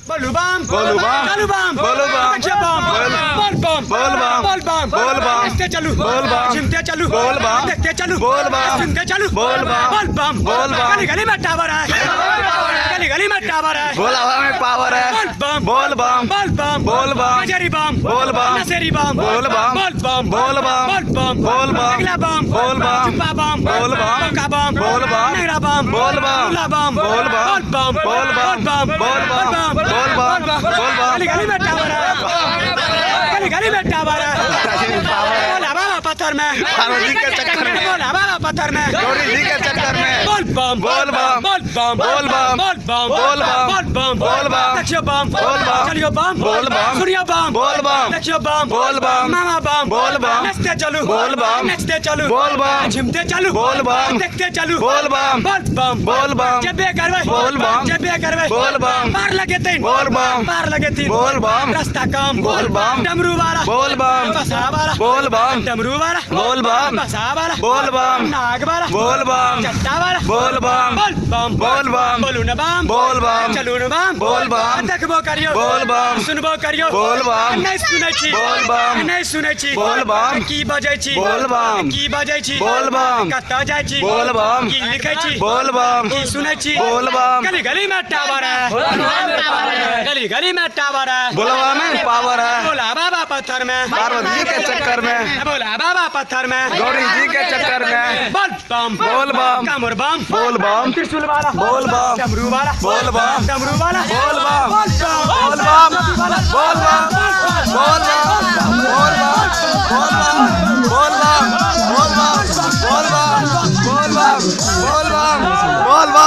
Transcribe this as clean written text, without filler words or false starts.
बोलू बम बोलू बम चलू बम बोलू बम अच्छा बम बोल बम बोल बम बोल बम बोल बम देखते चलू बोल बम सुनते चलू बोल बम देखते चलू बोल बम सुनते चलू बोल बम बोल बम बोल बम गली गली में टावर है गली गली में टावर है बोला हवा में पावर है बोल बम बोल बम बोल बम बोल बम गजरी बम बोल बम नसेरी बम बोल बम बोल बम बोल बम बोल बम बोल बम अगला बम बोल बम चुप्पा बम बोल बम का बम बोल बम नगरा बम बोल बम उला बम बोल बम बोल बम बोल बम बोल बम बोल बम गली गली में टावर है गली गली में टावर है बोला बाबा पत्थर में पार्वती के चक्कर में बोला बाबा पत्थर में गौरी जी के चक्कर में बोल बम बोल बम बोल बम बोल बम बोल बम बोल बम बोल बम बोल बम दक्षिण बम बोल बम चलियो बम बोल बम सूर्य बम बोल बम दक्षिण बम बोल बम मामा बम बोल बम नचते चलू बोल बम नचते चलू बोल बम झूमते चलू बोल बम देखते चलू बोल बम बोल बम बोल बम जब बे करवे बोल बम जब बे करवे बोल बम पार लगे तीन बोल बम पार लगे तीन बोल बम रास्ता कम बोल बम डमरू वाला बोल बम बसा वाला बोल बम डमरू वाला बोल बम बसा वाला बोल बम नाग वाला बोल बम चट्टा वाला बोल बम बोल बम बोल बम बोलू न बम बोल बम चलू न बम बोल बम देखबो करियो बोल बम सुनबो करियो बोल बम नहीं सुनै छी बोल बम नहीं सुनै छी बोल बम की बजै छी बोल बम की बजै छी बोल बम कतऽ जाइ छी बोल बम की लिखै छी बोल बम की सुनै छी बोल बम गली गली में टावर है गली गली में टावर है बोलवा में पावर है बोला बाबा पत्थर में पार्वती जी के चक्कर में बोला बाबा पत्थर में गौरी जी के चक्कर में बोल बम बोल बम कामुर बम बोल बम त्रिशूल वाला बोल बम डमरू वाला बोल बम डमरू वाला बोल बम बोल बम बोल बम बोल बम बोल